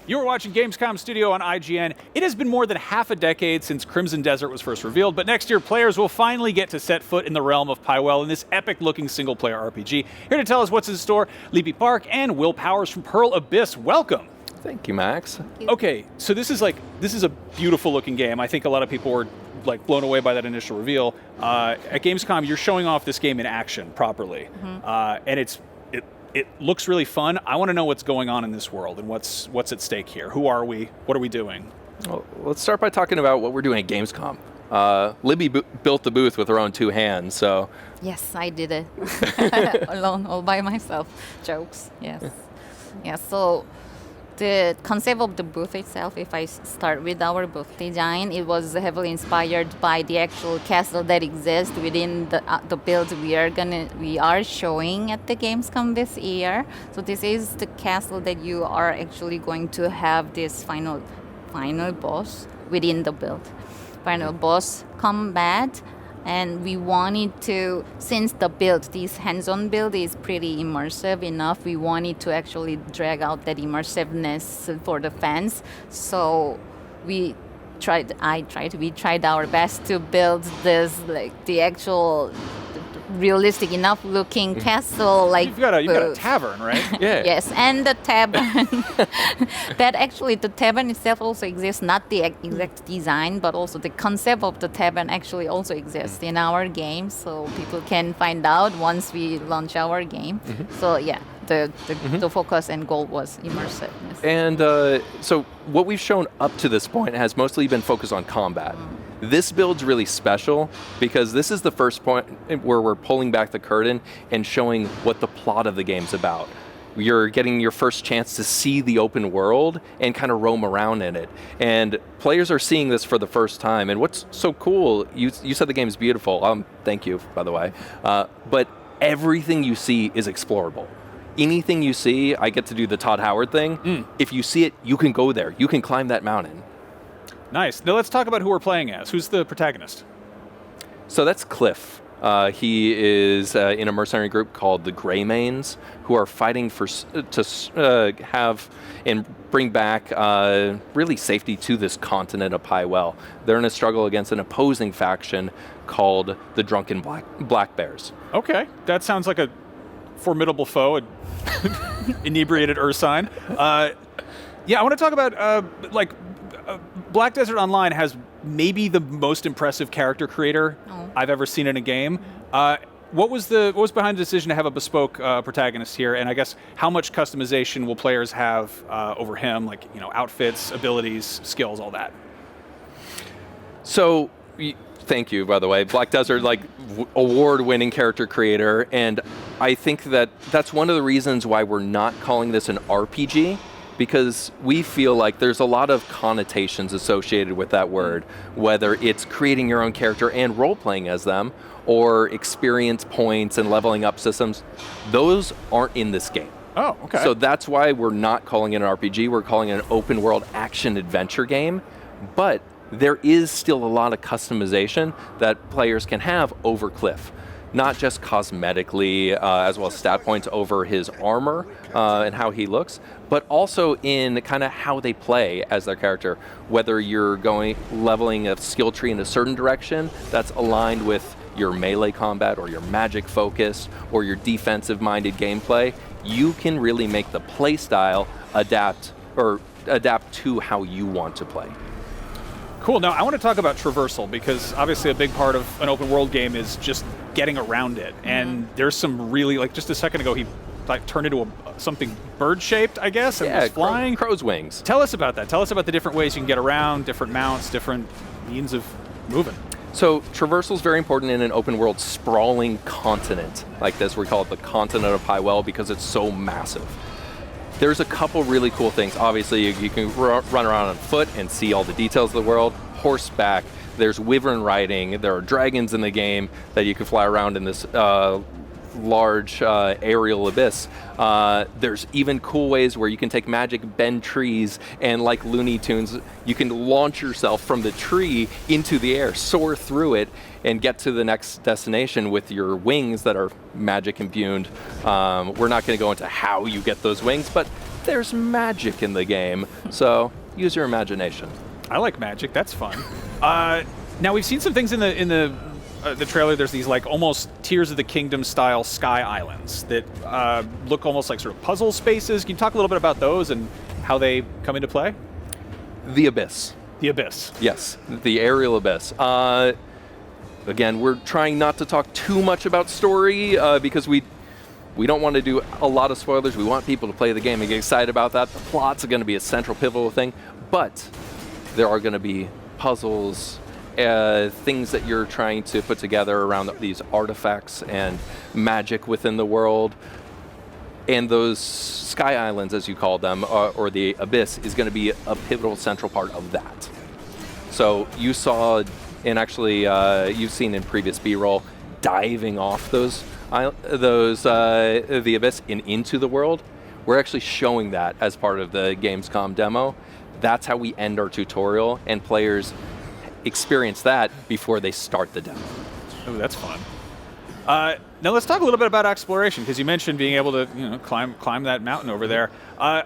You are watching Gamescom Studio on IGN. It has been more than half a decade since Crimson Desert was first revealed, but next year players will finally get to set foot in the realm of Pywel in this epic-looking single-player RPG. Here to tell us what's in store, Lybee Park and Will Powers from Pearl Abyss. Welcome. Thank you, Max. Thank you. Okay, so this is a beautiful-looking game. I think a lot of people were blown away by that initial reveal. At Gamescom, you're showing off this game in action properly, and it looks really fun. I want to know what's going on in this world and what's at stake here. Who are we? What are we doing? Well, let's start by talking about what we're doing at Gamescom. Lybee built the booth with her own two hands, so... Yes, I did it. Alone, all by myself. Jokes, yes. Yeah, so the concept of the booth itself, if I start with our booth design, it was heavily inspired by the actual castle that exists within the build we are showing at the Gamescom this year. So this is the castle that you are actually going to have this final boss within the build. Final boss combat. And we wanted to, since the build, this hands-on build is pretty immersive enough, we wanted to actually drag out that immersiveness for the fans. So we tried our best to build this, the actual realistic enough looking castle. You've got a tavern, right? Yeah. Yes, and the tavern. That actually, the tavern itself also exists, not the exact design, but also the concept of the tavern actually also exists in our game, so people can find out once we launch our game. So yeah, the focus and goal was immersiveness. And so what we've shown up to this point has mostly been focused on combat. This build's really special because this is the first point where we're pulling back the curtain and showing what the plot of the game's about. You're getting your first chance to see the open world and kind of roam around in it. And players are seeing this for the first time. And what's so cool, you said the game's beautiful. Thank you, by the way. But everything you see is explorable. Anything you see, I get to do the Todd Howard thing. If you see it, you can go there. You can climb that mountain. Nice. Now let's talk about who we're playing as. Who's the protagonist? So that's Cliff. He is in a mercenary group called the Greymanes, who are fighting to have and bring back really safety to this continent of Pywel. They're in a struggle against an opposing faction called the Drunken Black Bears. Okay, that sounds like a formidable foe, an inebriated Ursine. Yeah, I want to talk about Black Desert Online has maybe the most impressive character creator I've ever seen in a game. What was behind the decision to have a bespoke protagonist here? And I guess how much customization will players have over him, outfits, abilities, skills, all that? So, thank you, by the way. Black Desert, award-winning character creator, and I think that's one of the reasons why we're not calling this an RPG. Because we feel like there's a lot of connotations associated with that word, whether it's creating your own character and role-playing as them, or experience points and leveling up systems. Those aren't in this game. Oh, okay. So that's why we're not calling it an RPG, we're calling it an open-world action-adventure game, but there is still a lot of customization that players can have over Cliff. Not just cosmetically, as well as stat points over his armor and how he looks, but also in kind of how they play as their character. Whether you're leveling a skill tree in a certain direction that's aligned with your melee combat or your magic focus or your defensive-minded gameplay, you can really make the play style adapt to how you want to play. Cool. Now, I want to talk about traversal because obviously a big part of an open world game is just getting around it. And there's some really, just a second ago, he turned into something bird-shaped, I guess, and was flying. Crow's wings. Tell us about that. Tell us about the different ways you can get around, different mounts, different means of moving. So traversal is very important in an open world sprawling continent like this. We call it the continent of Pywel because it's so massive. There's a couple really cool things. Obviously, you can run around on foot and see all the details of the world. Horseback, there's wyvern riding, there are dragons in the game that you can fly around in this large aerial abyss. There's even cool ways where you can take magic, bend trees, and like Looney Tunes, you can launch yourself from the tree into the air, soar through it, and get to the next destination with your wings that are magic imbued. We're not going to go into how you get those wings, but there's magic in the game, so use your imagination. I like magic. That's fun. Now we've seen some things in the trailer. There's these like almost Tears of the Kingdom style sky islands that look almost like sort of puzzle spaces. Can you talk a little bit about those and how they come into play? The Abyss. The Abyss. Yes, the aerial abyss. Again, we're trying not to talk too much about story because we don't want to do a lot of spoilers. We want people to play the game and get excited about that. The plots are going to be a central pivotal thing, but there are going to be puzzles, things that you're trying to put together around these artifacts and magic within the world. And those sky islands, as you call them, or the abyss, is going to be a pivotal central part of that. So you saw, and actually you've seen in previous B-roll, diving off the abyss and into the world. We're actually showing that as part of the Gamescom demo. That's how we end our tutorial, and players experience that before they start the demo. Oh, that's fun. Now let's talk a little bit about exploration, because you mentioned being able to climb that mountain over there. A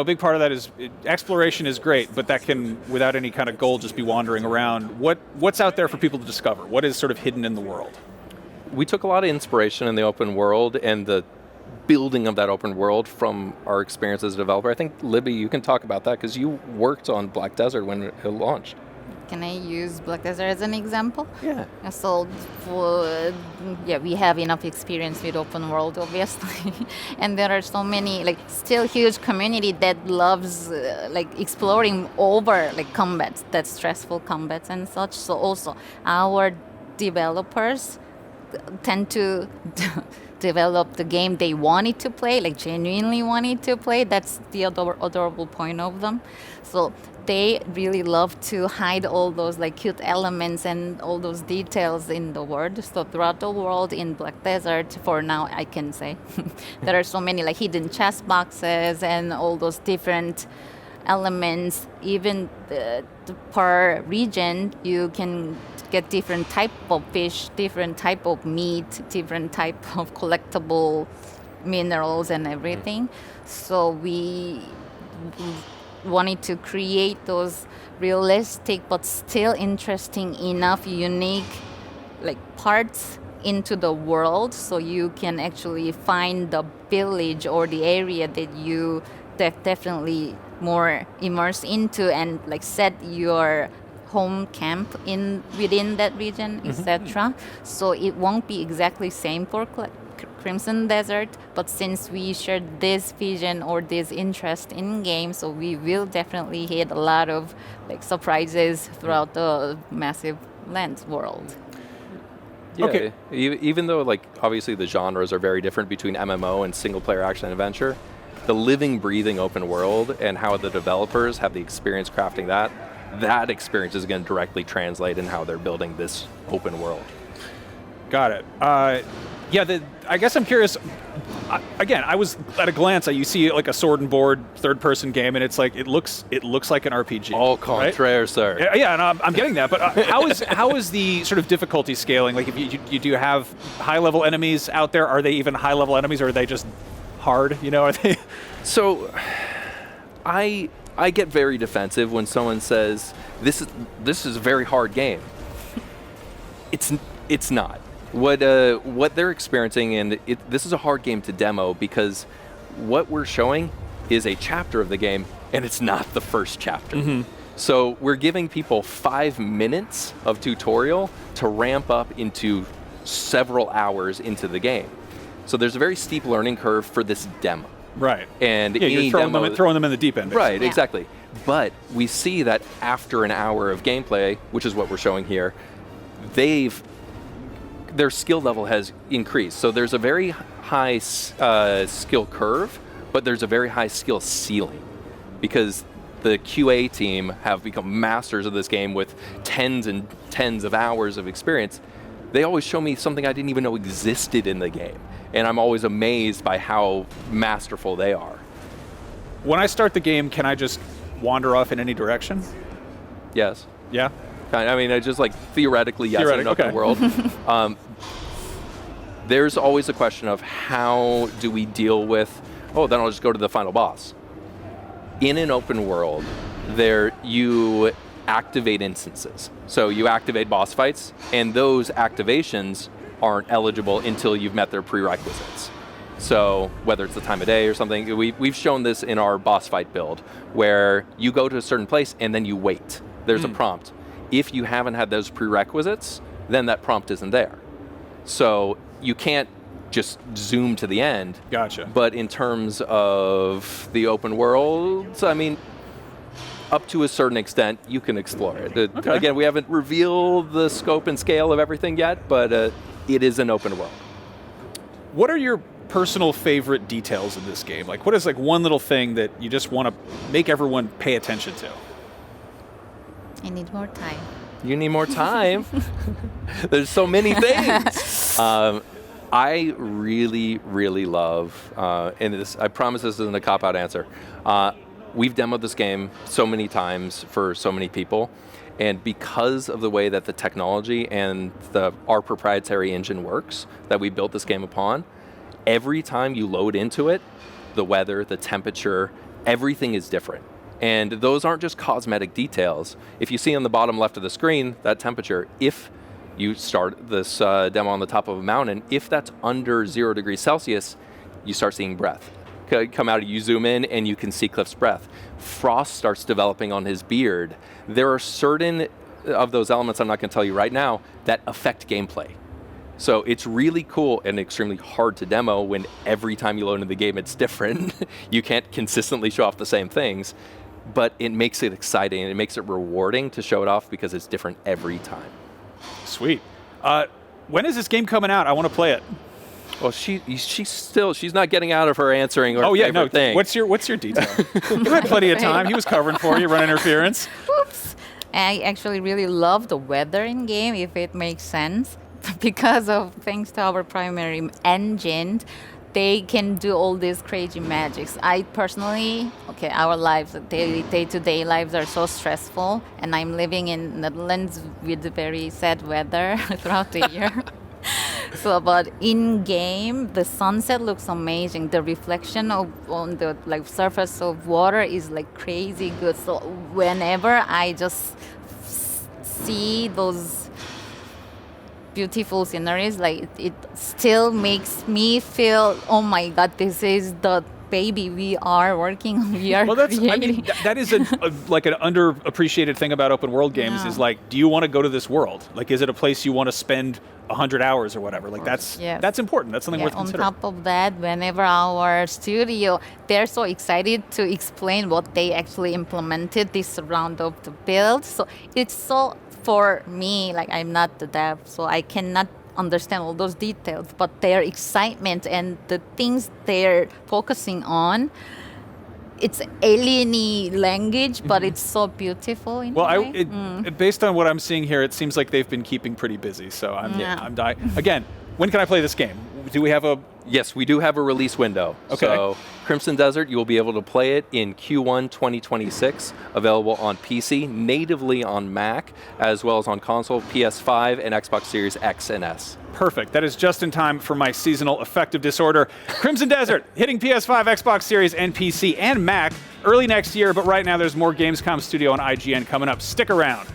big part of that is exploration is great, but that can, without any kind of goal, just be wandering around. What's out there for people to discover? What is sort of hidden in the world? We took a lot of inspiration in the open world and the building of that open world from our experience as a developer. I think, Lybee, you can talk about that because you worked on Black Desert when it launched. Can I use Black Desert as an example? Yeah. So, we have enough experience with open world, obviously, and there are so many, still huge community that loves, exploring over, combat, that stressful combats and such. So also, our developers tend to develop the game they wanted to play, genuinely wanted to play. That's the adorable point of them. So they really love to hide all those cute elements and all those details in the world. So throughout the world in Black Desert, for now I can say, there are so many hidden chest boxes and all those different elements. Even per region, you can get different type of fish, different type of meat, different type of collectible minerals and everything. So we wanted to create those realistic but still interesting enough, unique parts into the world, so you can actually find the village or the area that you definitely more immersed into and set your home camp within that region, etc. So it won't be exactly same for Crimson Desert, but since we shared this vision or this interest in games, so we will definitely hit a lot of surprises throughout the massive land world. Yeah, okay. Even though obviously the genres are very different between MMO and single player action and adventure, the living, breathing open world and how the developers have the experience crafting that experience is going to directly translate in how they're building this open world. Got it. I guess I'm curious. Again, I was at a glance. You see a sword and board third-person game, and it's it looks like an RPG. Au contraire, right? sir. Yeah, and I'm getting that. But how is the sort of difficulty scaling? If you do have high-level enemies out there, are they even high-level enemies, or are they just hard? Are they? So, I get very defensive when someone says this is a very hard game. It's not. What they're experiencing, and this is a hard game to demo because what we're showing is a chapter of the game, and it's not the first chapter. Mm-hmm. So we're giving people 5 minutes of tutorial to ramp up into several hours into the game. So there's a very steep learning curve for this demo. Right. And you're throwing them in the deep end. Basically. Right, exactly. But we see that after an hour of gameplay, which is what we're showing here, their skill level has increased. So there's a very high skill curve, but there's a very high skill ceiling because the QA team have become masters of this game with tens and tens of hours of experience. They always show me something I didn't even know existed in the game, and I'm always amazed by how masterful they are. When I start the game, can I just wander off in any direction? Yes. Yeah? I mean, I just theoretically, yes, in an open world. There's always a question of how do we deal with, then I'll just go to the final boss. in an open world, there you activate instances. So you activate boss fights, and those activations aren't eligible until you've met their prerequisites. So whether it's the time of day or something, we've shown this in our boss fight build, where you go to a certain place and then you wait. There's a prompt. If you haven't had those prerequisites, then that prompt isn't there. So you can't just zoom to the end. Gotcha. But in terms of the open world, I mean, up to a certain extent, you can explore it. Okay. Again, we haven't revealed the scope and scale of everything yet, but it is an open world. What are your personal favorite details in this game? Like, what is like one little thing that you just want to make everyone pay attention to? I need more time. You need more time. There's so many things. I really, really love, and this, I promise this isn't a cop-out answer. We've demoed this game so many times for so many people, and because of the way that the technology and our proprietary engine works that we built this game upon, every time you load into it, the weather, the temperature, everything is different. And those aren't just cosmetic details. If you see on the bottom left of the screen, that temperature, if you start this demo on the top of a mountain, if that's under 0 degrees Celsius, you start seeing breath come out. You zoom in and you can see Cliff's breath. Frost starts developing on his beard. There are certain of those elements, I'm not going to tell you right now, that affect gameplay. So it's really cool and extremely hard to demo when every time you load into the game it's different. You can't consistently show off the same things, but it makes it exciting and it makes it rewarding to show it off because it's different every time. Sweet. When is this game coming out? I want to play it. Well, she's not getting out of her answering her favorite thing. What's your detail? You had plenty of time. He was covering for you, run interference. Oops. I actually really love the weather in game, if it makes sense. Because of thanks to our primary engine, they can do all these crazy magics. I personally, our lives, day-to-day lives are so stressful, and I'm living in Netherlands with very sad weather throughout the year. So, but in game, the sunset looks amazing. The reflection on the surface of water is crazy good. So whenever I just see those beautiful sceneries, it still makes me feel, oh my God, this is the baby we are working on. We are creating. That is an underappreciated thing about open world games is do you want to go to this world? Is it a place you want to spend 100 hours or whatever? That's important. That's something worth considering. On top of that, whenever our studio, they're so excited to explain what they actually implemented this round of the build. So it's so, for me, I'm not the dev, so I cannot understand all those details, but their excitement and the things they're focusing on, it's alien-y language, but it's so beautiful in a way. Based on what I'm seeing here, it seems like they've been keeping pretty busy. So I'm dying. Again, when can I play this game? Do we have a... Yes, we do have a release window. Okay. So Crimson Desert, you will be able to play it in Q1 2026, available on PC, natively on Mac, as well as on console, PS5, and Xbox Series X and S. Perfect. That is just in time for my seasonal affective disorder. Crimson Desert, hitting PS5, Xbox Series, and PC, and Mac early next year. But right now, there's more Gamescom Studio on IGN coming up. Stick around.